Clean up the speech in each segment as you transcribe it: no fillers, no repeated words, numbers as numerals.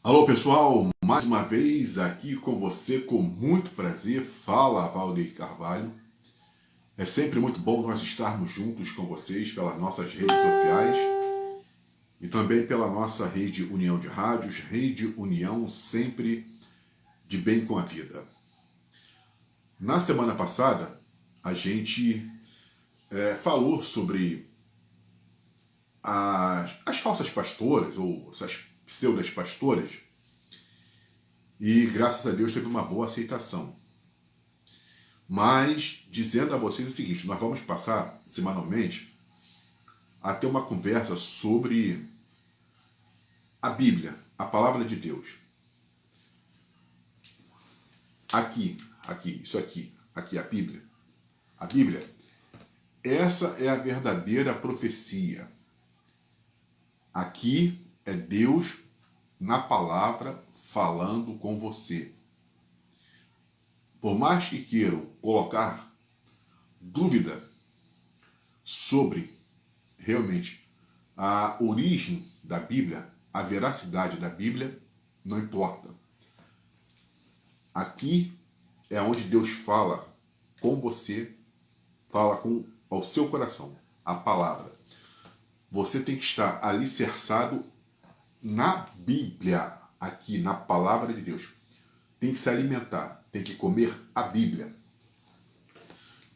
Alô pessoal, mais uma vez aqui com você com muito prazer, fala Valdeir Carvalho. É sempre muito bom nós estarmos juntos com vocês pelas nossas redes sociais e também pela nossa rede União de Rádios, Rede União sempre de bem com a vida. Na semana passada a gente falou sobre as falsas pastoras ou essas pseudas pastoras. E graças a Deus teve uma boa aceitação. Mas dizendo a vocês o seguinte, nós vamos passar semanalmente a ter uma conversa sobre a Bíblia, a palavra de Deus. Aqui a Bíblia. A Bíblia, essa é a verdadeira profecia. Aqui é Deus na palavra falando com você. Por mais que queiram colocar dúvida sobre realmente a origem da Bíblia, a veracidade da Bíblia, não importa. Aqui é onde Deus fala com você, fala ao seu coração, a palavra. Você tem que estar alicerçado na Bíblia, aqui na palavra de Deus. Tem que se alimentar, tem que comer a Bíblia.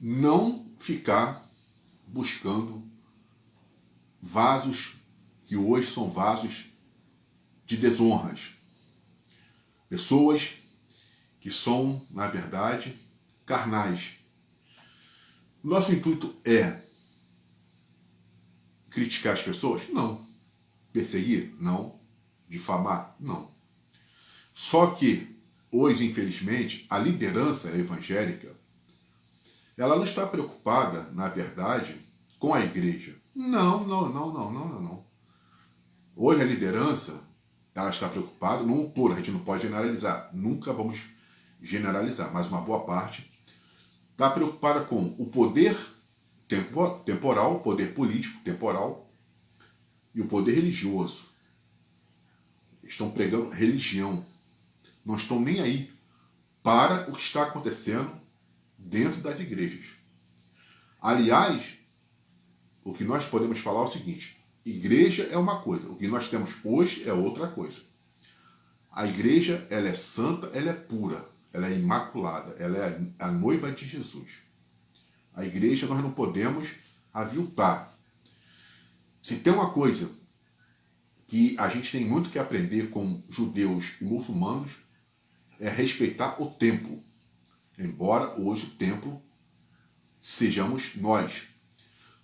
Não ficar buscando vasos que hoje são vasos de desonras. Pessoas que são, na verdade, carnais. Nosso intuito é criticar as pessoas? Não. Perseguir? Não. Difamar? Não. Só que hoje, infelizmente, a liderança evangélica, ela não está preocupada, na verdade, com a igreja. Não. Hoje a liderança, ela está preocupada, não todo, a gente não pode generalizar, nunca vamos generalizar, mas uma boa parte está preocupada com o poder temporal, o poder político temporal e o poder religioso. Estão pregando religião. Não estão nem aí para o que está acontecendo dentro das igrejas. Aliás, o que nós podemos falar é o seguinte: igreja é uma coisa, o que nós temos hoje é outra coisa. A igreja, ela é santa, ela é pura, ela é imaculada, ela é a noiva de Jesus. A igreja nós não podemos aviltar. Se tem uma coisa que a gente tem muito que aprender com judeus e muçulmanos, é respeitar o templo. Embora hoje o templo sejamos nós.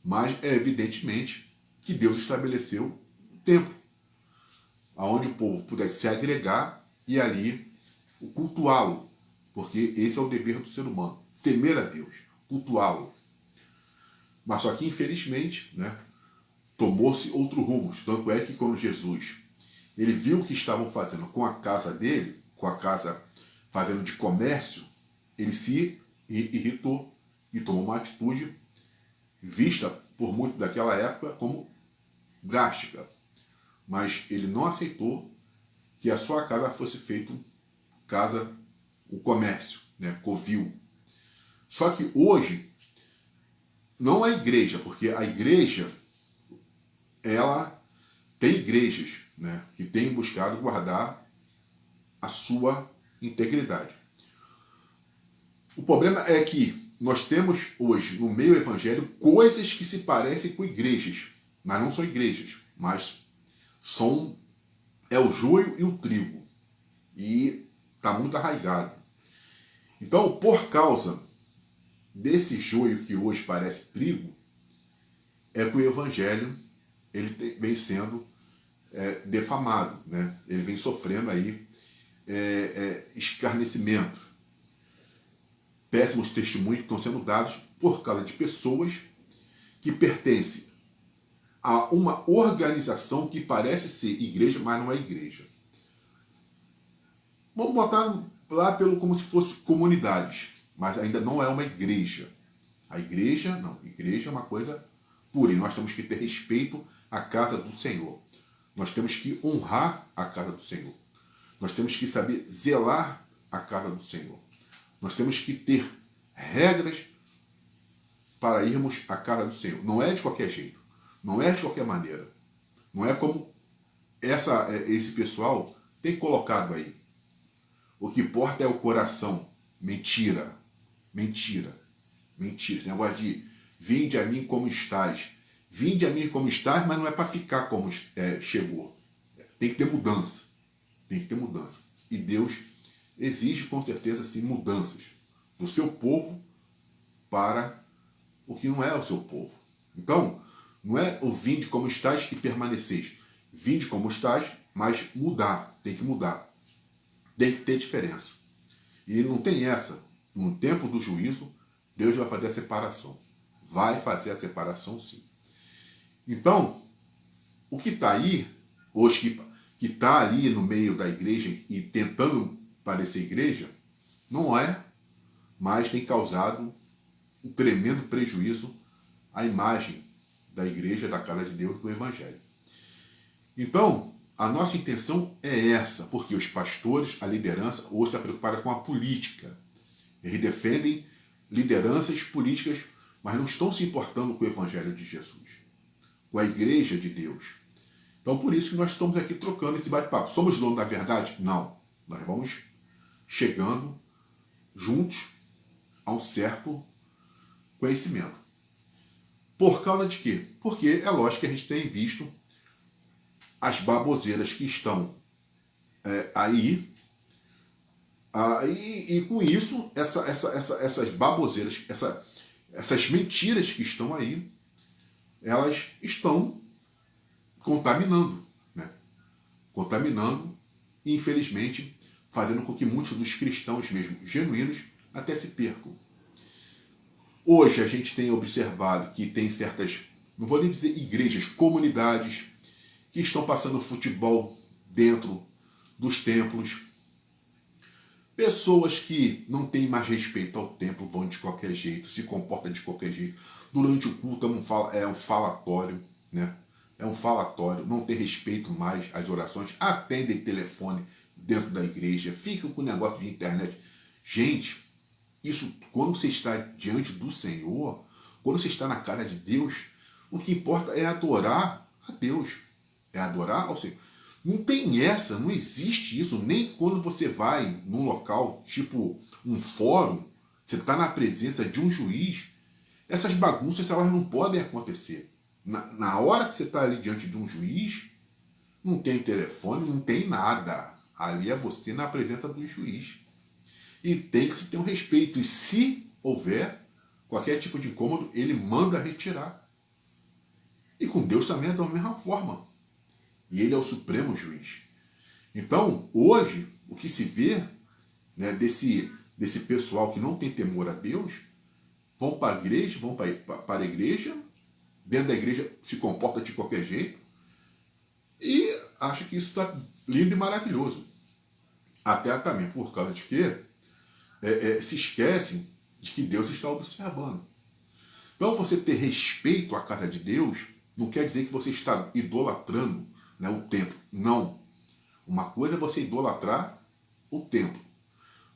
Mas é evidentemente que Deus estabeleceu o templo, onde o povo pudesse se agregar e ali cultuá-lo. Porque esse é o dever do ser humano, temer a Deus, cultuá-lo. Mas só que infelizmente, tomou-se outro rumo. Tanto é que quando Jesus ele viu o que estavam fazendo com a casa dele, com a casa fazendo de comércio, ele se irritou e tomou uma atitude vista por muito daquela época como drástica. Mas ele não aceitou que a sua casa fosse feito casa, o comércio, covil. Só que hoje, não a igreja, porque a igreja, ela tem igrejas, que têm buscado guardar a sua integridade. O problema é que nós temos hoje no meio evangélico coisas que se parecem com igrejas, mas não são igrejas, mas é o joio e o trigo, e está muito arraigado. Então, por causa desse joio que hoje parece trigo, é que o evangelho ele vem sendo defamado, ele vem sofrendo aí escarnecimento, péssimos testemunhos que estão sendo dados por causa de pessoas que pertencem a uma organização que parece ser igreja, mas não é igreja. Vamos botar lá como se fosse comunidades, mas ainda não é uma igreja. A igreja, não. Igreja é uma coisa pura e nós temos que ter respeito à casa do Senhor. Nós temos que honrar a casa do Senhor. Nós temos que saber zelar a casa do Senhor. Nós temos que ter regras para irmos à casa do Senhor. Não é de qualquer jeito. Não é de qualquer maneira. Não é como esse pessoal tem colocado aí. O que importa é o coração. Mentira. Mentira. Mentira. Esse negócio de vinde a mim como estás. Vinde a mim como estás, mas não é para ficar como chegou. Tem que ter mudança. Tem que ter mudança. E Deus exige com certeza sim mudanças do seu povo para o que não é o seu povo. Então, não é o vinde como estás e permaneceis. Vinde como estás, mas mudar. Tem que mudar. Tem que ter diferença. E não tem essa. No tempo do juízo, Deus vai fazer a separação. Vai fazer a separação sim. Então, o que está aí, hoje que está ali no meio da igreja e tentando parecer igreja, não é, mas tem causado um tremendo prejuízo à imagem da igreja, da casa de Deus, do Evangelho. Então, a nossa intenção é essa, porque os pastores, a liderança, hoje está preocupada com a política. Eles defendem lideranças políticas, mas não estão se importando com o Evangelho de Jesus, com a igreja de Deus. Então, por isso que nós estamos aqui trocando esse bate-papo. Somos donos da verdade? Não. Nós vamos chegando juntos a um certo conhecimento. Por causa de quê? Porque é lógico que a gente tem visto as baboseiras que estão aí, e com isso, essas baboseiras, essas mentiras que estão aí, elas estão contaminando, né? Contaminando e, infelizmente, fazendo com que muitos dos cristãos mesmo genuínos até se percam. Hoje a gente tem observado que tem certas, não vou nem dizer igrejas, comunidades que estão passando futebol dentro dos templos. Pessoas que não têm mais respeito ao templo, vão de qualquer jeito, se comportam de qualquer jeito. Durante o culto é um falatório, né? É um falatório, não tem respeito mais às orações, atendem telefone dentro da igreja, ficam com negócio de internet. Gente, isso, quando você está diante do Senhor, quando você está na casa de Deus, o que importa é adorar a Deus, é adorar ao Senhor. Não tem essa, não existe isso, nem quando você vai num local, tipo um fórum, você está na presença de um juiz, essas bagunças elas não podem acontecer. Na hora que você está ali diante de um juiz, não tem telefone, não tem nada. Ali é você na presença do juiz. E tem que se ter um respeito. E se houver qualquer tipo de incômodo, ele manda retirar. E com Deus também é da mesma forma. E ele é o supremo juiz. Então, hoje, o que se vê, né, desse pessoal que não tem temor a Deus, vão para a igreja, para a igreja, dentro da igreja se comporta de qualquer jeito e acha que isso está lindo e maravilhoso. Até também por causa de que se esquecem de que Deus está observando. Então, você ter respeito à casa de Deus não quer dizer que você está idolatrando, né, o templo. Não. Uma coisa é você idolatrar o templo,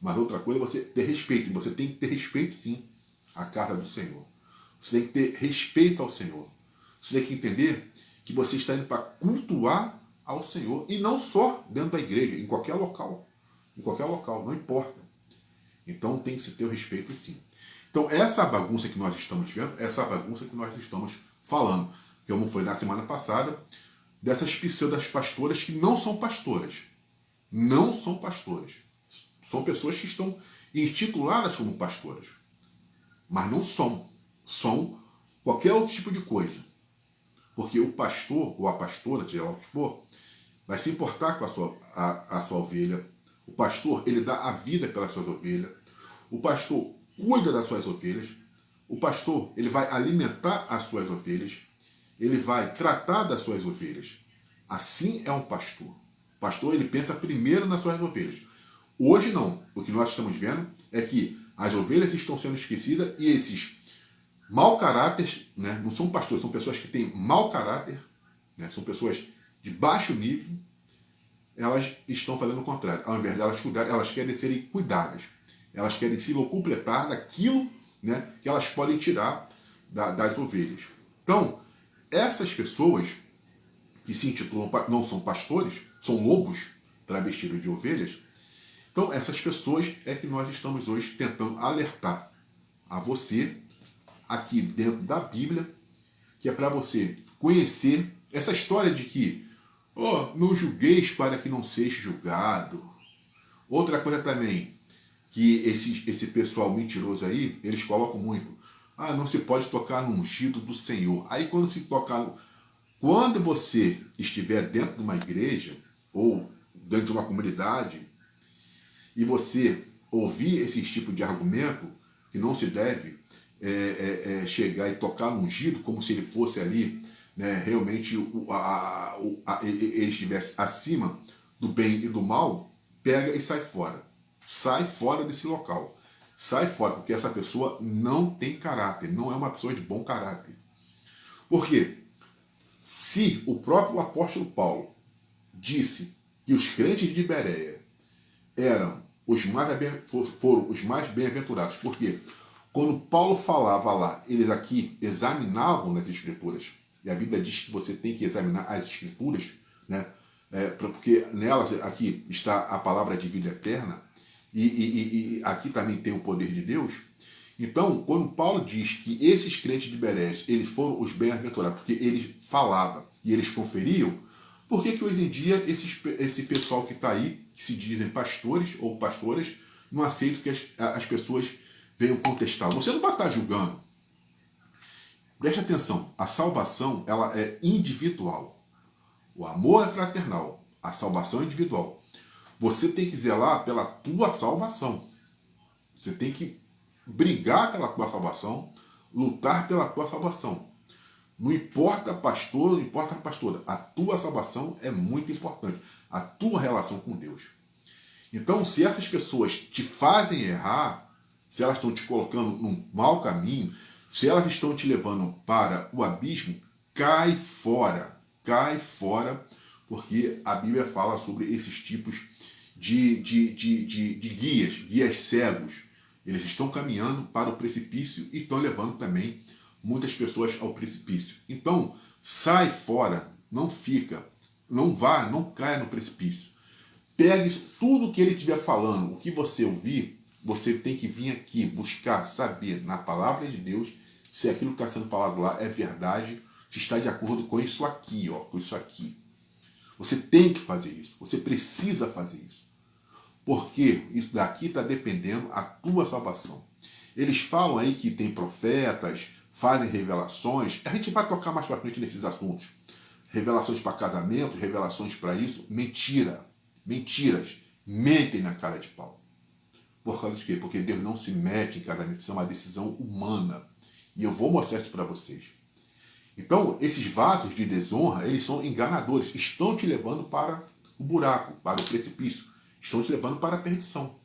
mas outra coisa é você ter respeito. E você tem que ter respeito, sim, à casa do Senhor. Você tem que ter respeito ao Senhor. Você tem que entender que você está indo para cultuar ao Senhor. E não só dentro da igreja, em qualquer local. Em qualquer local, não importa. Então tem que se ter o respeito, sim. Então essa bagunça que nós estamos vendo, essa bagunça que nós estamos falando, como foi na semana passada, dessas pseudas pastoras que não são pastoras. Não são pastoras. São pessoas que estão intituladas como pastoras. Mas não são. São qualquer outro tipo de coisa. Porque o pastor ou a pastora, seja lá o que for, vai se importar com a sua ovelha. O pastor, ele dá a vida pelas suas ovelhas. O pastor cuida das suas ovelhas. O pastor, ele vai alimentar as suas ovelhas. Ele vai tratar das suas ovelhas. Assim é um pastor. O pastor, ele pensa primeiro nas suas ovelhas. Hoje não. O que nós estamos vendo é que as ovelhas estão sendo esquecidas e esses mau caráter, né, não são pastores, são pessoas que têm mau caráter, né, são pessoas de baixo nível, elas estão fazendo o contrário. Ao invés de elas cuidarem, elas querem serem cuidadas. Elas querem se locupletar daquilo, né, que elas podem tirar das ovelhas. Então, essas pessoas que se intitulam, não são pastores, são lobos travestidos de ovelhas. Então, essas pessoas é que nós estamos hoje tentando alertar a você, aqui dentro da Bíblia, que é para você conhecer essa história de que não julgueis para que não seja julgado. Outra coisa também, que esse pessoal mentiroso aí, eles colocam muito, não se pode tocar no ungido do Senhor. Aí quando você estiver dentro de uma igreja, ou dentro de uma comunidade, e você ouvir esse tipo de argumento, que não se deve chegar e tocar no ungido como se ele fosse ali, né, realmente ele estivesse acima do bem e do mal, pega e sai fora. Sai fora desse local. Sai fora, porque essa pessoa não tem caráter, não é uma pessoa de bom caráter. Por quê? Se o próprio apóstolo Paulo disse que os crentes de Bereia foram os mais bem-aventurados, porque quando Paulo falava lá, eles aqui examinavam nas Escrituras, e a Bíblia diz que você tem que examinar as Escrituras, né? Porque nelas aqui está a palavra de vida eterna, e aqui também tem o poder de Deus. Então, quando Paulo diz que esses crentes de Bereia, eles foram os bem-aventurados, porque eles falavam e eles conferiam, por que hoje em dia esse pessoal que está aí, que se dizem pastores ou pastoras, não aceitam que as pessoas venham contestar? Você não vai estar julgando. Preste atenção, a salvação ela é individual. O amor é fraternal, a salvação é individual. Você tem que zelar pela tua salvação. Você tem que brigar pela tua salvação, lutar pela tua salvação. Não importa pastor, não importa pastora, a tua salvação é muito importante, a tua relação com Deus. Então, se essas pessoas te fazem errar, se elas estão te colocando num mau caminho, se elas estão te levando para o abismo, cai fora, porque a Bíblia fala sobre esses tipos de guias cegos. Eles estão caminhando para o precipício e estão levando também muitas pessoas ao precipício. Então, sai fora, não fica, não vá, não caia no precipício. Pegue tudo que ele estiver falando, o que você ouvir, você tem que vir aqui buscar saber na palavra de Deus se aquilo que está sendo falado lá é verdade, se está de acordo com isso aqui, com isso aqui. Você tem que fazer isso, você precisa fazer isso. Porque isso daqui está dependendo da tua salvação. Eles falam aí que tem profetas, fazem revelações. A gente vai tocar mais para frente nesses assuntos. Revelações para casamentos, revelações para isso. Mentira. Mentiras. Mentem na cara de pau. Por causa de quê? Porque Deus não se mete em casamento. Isso é uma decisão humana. E eu vou mostrar isso para vocês. Então, esses vasos de desonra, eles são enganadores. Estão te levando para o buraco, para o precipício. Estão te levando para a perdição.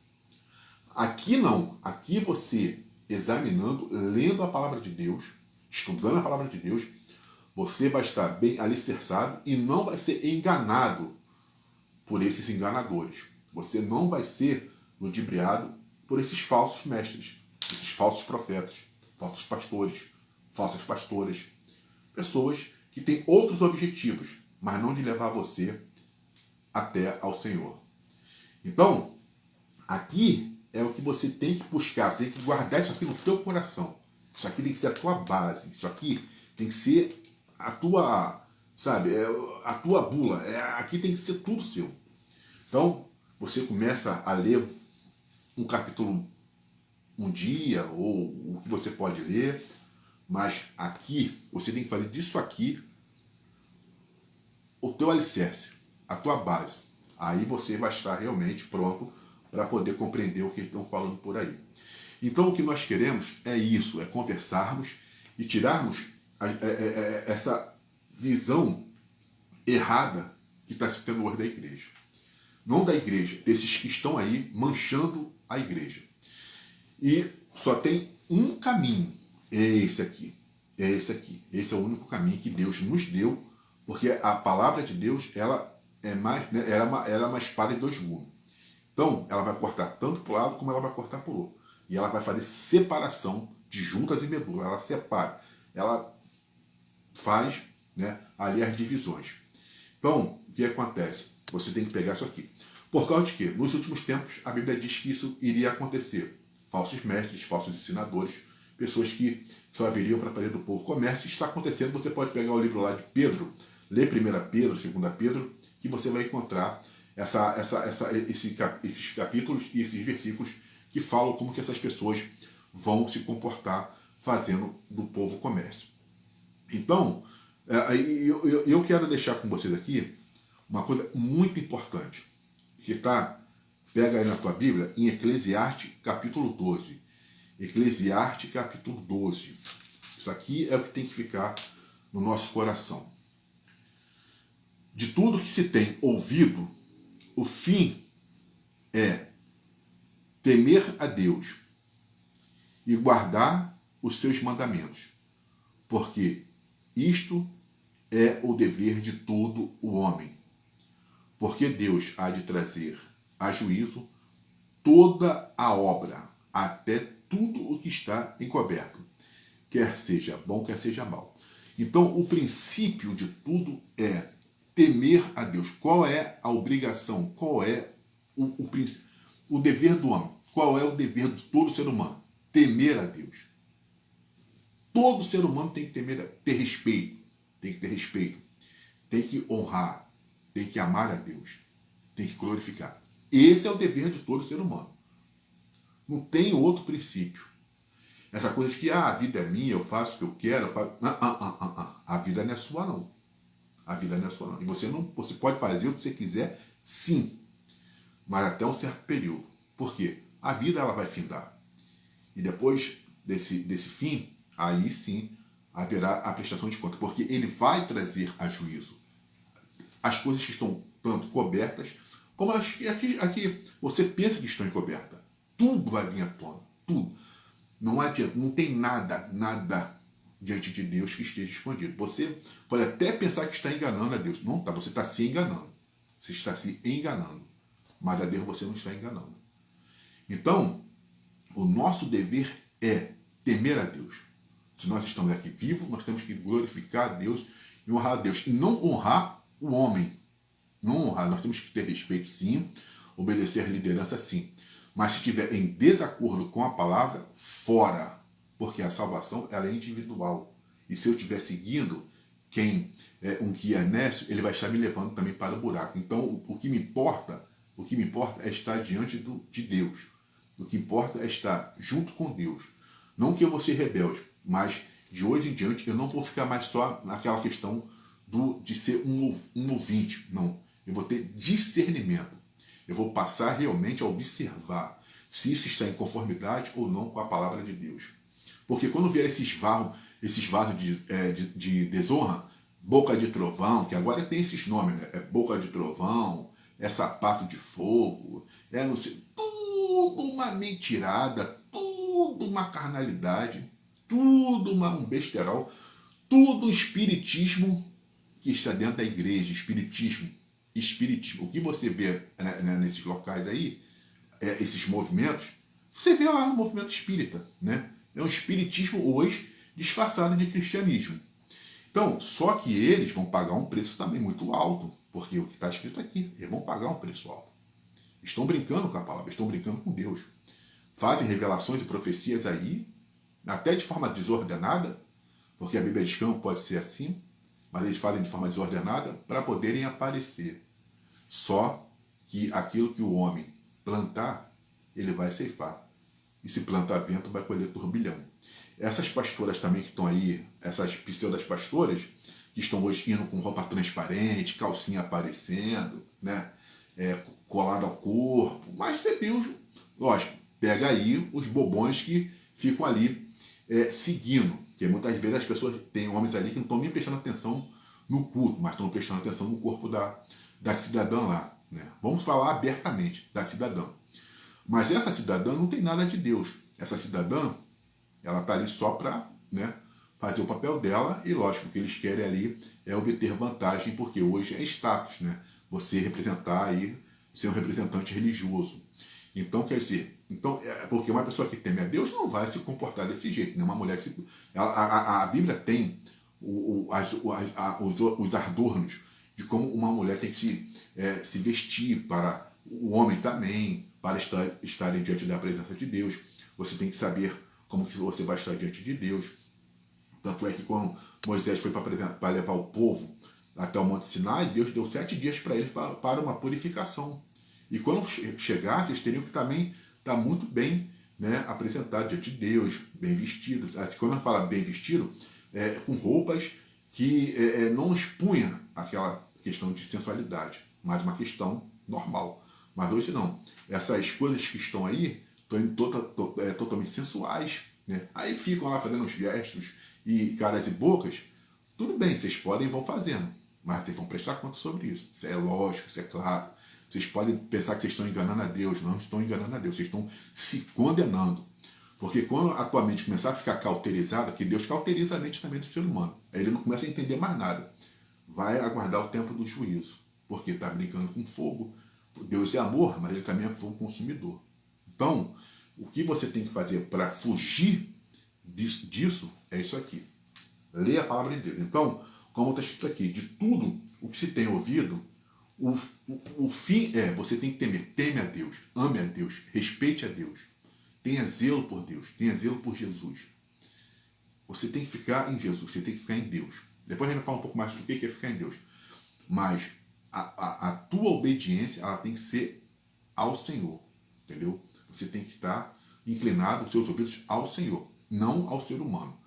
Aqui não. Aqui você, examinando, lendo a palavra de Deus, estudando a palavra de Deus, você vai estar bem alicerçado e não vai ser enganado por esses enganadores. Você não vai ser ludibriado por esses falsos mestres, esses falsos profetas, falsos pastores, falsas pastoras. Pessoas que têm outros objetivos, mas não de levar você até ao Senhor. Então, aqui é o que você tem que buscar, você tem que guardar isso aqui no teu coração. Isso aqui tem que ser a tua base, isso aqui tem que ser a tua, sabe, a tua bula. Aqui tem que ser tudo seu. Então, você começa a ler um capítulo um dia, ou o que você pode ler, mas aqui, você tem que fazer disso aqui o teu alicerce, a tua base. Aí você vai estar realmente pronto para poder compreender o que estão falando por aí. Então, o que nós queremos é isso, é conversarmos e tirarmos essa visão errada que está se tendo hoje da igreja. Não da igreja, desses que estão aí manchando a igreja. E só tem um caminho, é esse aqui. É esse aqui. Esse é o único caminho que Deus nos deu, porque a palavra de Deus, ela ela é uma espada de dois gumes. Então, ela vai cortar tanto para o lado como ela vai cortar para o outro. E ela vai fazer separação de juntas e medula. Ela separa. Ela faz, né, ali as divisões. Então, o que acontece? Você tem que pegar isso aqui. Por causa de quê? Nos últimos tempos, a Bíblia diz que isso iria acontecer. Falsos mestres, falsos ensinadores, pessoas que só viriam para fazer do povo comércio. Isso está acontecendo. Você pode pegar o livro lá de Pedro, ler 1 Pedro, 2 Pedro, que você vai encontrar esses capítulos e esses versículos que falam como que essas pessoas vão se comportar fazendo do povo comércio. Então, eu quero deixar com vocês aqui uma coisa muito importante, que está, pega aí na tua Bíblia, em Eclesiastes capítulo 12. Eclesiastes capítulo 12. Isso aqui é o que tem que ficar no nosso coração. De tudo que se tem ouvido, o fim é temer a Deus e guardar os seus mandamentos, porque isto é o dever de todo o homem. Porque Deus há de trazer a juízo toda a obra, até tudo o que está encoberto, quer seja bom, quer seja mal. Então, o princípio de tudo é temer a Deus. Qual é a obrigação? Qual é o dever do homem? Qual é o dever de todo ser humano? Temer a Deus. Todo ser humano tem que ter respeito. Tem que ter respeito. Tem que honrar. Tem que amar a Deus. Tem que glorificar. Esse é o dever de todo ser humano. Não tem outro princípio. Essa coisa de que a vida é minha, eu faço o que eu quero. Eu faço... A vida não é sua, não. A vida não é sua, não. E você pode fazer o que você quiser, sim. Mas até um certo período. Por quê? A vida ela vai findar. E depois desse fim, aí sim haverá a prestação de conta. Porque ele vai trazer a juízo as coisas que estão tanto cobertas, como as que aqui você pensa que estão encobertas. Tudo vai vir à tona. Tudo. Não adianta, não tem nada diante de Deus que esteja escondido. Você pode até pensar que está enganando a Deus. Não está, você está se enganando. Você está se enganando. Mas a Deus você não está enganando. Então, o nosso dever é temer a Deus. Se nós estamos aqui vivos, nós temos que glorificar a Deus e honrar a Deus. E não honrar o homem. Não honrar. Nós temos que ter respeito, sim. Obedecer à liderança, sim. Mas se estiver em desacordo com a palavra, fora. Porque a salvação ela é individual. E se eu estiver seguindo quem é um guia nécio, ele vai estar me levando também para o buraco. Então, o que me importa é estar diante de Deus. O que importa é estar junto com Deus. Não que eu vou ser rebelde, mas de hoje em diante eu não vou ficar mais só naquela questão de ser um ouvinte. Não. Eu vou ter discernimento. Eu vou passar realmente a observar se isso está em conformidade ou não com a palavra de Deus. Porque quando vier esses vasos de desonra, boca de trovão, que agora tem esses nomes, né? É boca de trovão, é sapato de fogo, é não sei, tudo uma mentirada, tudo uma carnalidade, tudo um besterol, tudo um espiritismo que está dentro da igreja, espiritismo. O que você vê nesses locais aí, esses movimentos, você vê lá no movimento espírita, né? É um espiritismo hoje disfarçado de cristianismo. Então, só que eles vão pagar um preço também muito alto, porque o que está escrito aqui, eles vão pagar um preço alto. Estão brincando com a palavra, estão brincando com Deus. Fazem revelações e profecias aí, até de forma desordenada, porque a Bíblia diz que não pode ser assim, mas eles fazem de forma desordenada para poderem aparecer. Só que aquilo que o homem plantar, ele vai ceifar. E se plantar vento, vai colher turbilhão. Essas pastoras também que estão aí, essas pseudas pastoras, que estão hoje indo com roupa transparente, calcinha aparecendo, né? Colada ao corpo. Mas Deus, lógico, pega aí os bobões que ficam ali seguindo. Porque muitas vezes as pessoas, tem homens ali que não estão nem prestando atenção no culto, mas estão prestando atenção no corpo da cidadã lá. Né? Vamos falar abertamente da cidadã. Mas essa cidadã não tem nada de Deus. Essa cidadã, ela está ali só para, né, fazer o papel dela e, lógico, o que eles querem ali é obter vantagem, porque hoje é status, né? você representar aí, ser um representante religioso. Então, quer dizer, porque uma pessoa que teme a Deus não vai se comportar desse jeito, né? Uma mulher que a Bíblia tem os adornos de como uma mulher tem que se vestir para o homem também, para estar diante da presença de Deus. Você tem que saber como que você vai estar diante de Deus. Tanto é que quando Moisés foi para levar o povo até o Monte Sinai, Deus deu 7 dias para eles para uma purificação. E quando chegasse, eles teriam que também estar muito bem, né, apresentados diante de Deus, bem vestidos. Quando eu falo bem vestido, com roupas que não expunham aquela questão de sensualidade, mas uma questão normal. Mas hoje não. Essas coisas que estão aí estão totalmente sensuais, né? Aí ficam lá fazendo os gestos e caras e bocas. Tudo bem, vocês podem e vão fazendo, mas vocês vão prestar conta sobre isso. Isso é lógico, isso é claro. Vocês podem pensar que vocês estão enganando a Deus. Não estão enganando a Deus, vocês estão se condenando. Porque quando a tua mente começar a ficar cauterizada, que Deus cauteriza a mente também do ser humano, aí ele não começa a entender mais nada. Vai aguardar o tempo do juízo, porque está brincando com fogo. Deus é amor, mas ele também é fogo consumidor. Então, o que você tem que fazer para fugir disso é isso aqui. Leia a palavra de Deus. Então, como está escrito aqui, de tudo o que se tem ouvido, o fim é, você tem que temer. Teme a Deus, ame a Deus, respeite a Deus. Tenha zelo por Deus, tenha zelo por Jesus. Você tem que ficar em Jesus, você tem que ficar em Deus. Depois a gente vai falar um pouco mais do que é ficar em Deus. Mas a tua obediência, ela tem que ser ao Senhor, entendeu? Você tem que estar inclinado os seus ouvidos ao Senhor, não ao ser humano.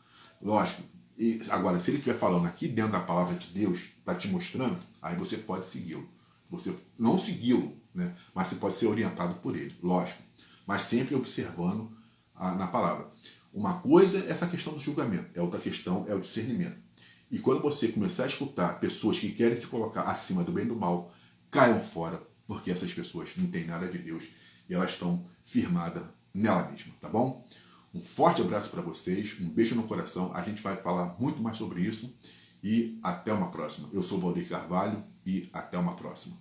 Lógico. E agora, se ele estiver falando aqui dentro da palavra de Deus, está te mostrando, aí você pode segui-lo. Você não segui-lo, né? Mas você pode ser orientado por ele, lógico. Mas sempre observando na palavra. Uma coisa é essa questão do julgamento, a outra questão é o discernimento. E quando você começar a escutar pessoas que querem se colocar acima do bem e do mal, caiam fora, porque essas pessoas não têm nada de Deus e elas estão firmadas nela mesma, tá bom? Um forte abraço para vocês, um beijo no coração. A gente vai falar muito mais sobre isso e até uma próxima. Eu sou o Valdir Carvalho e até uma próxima.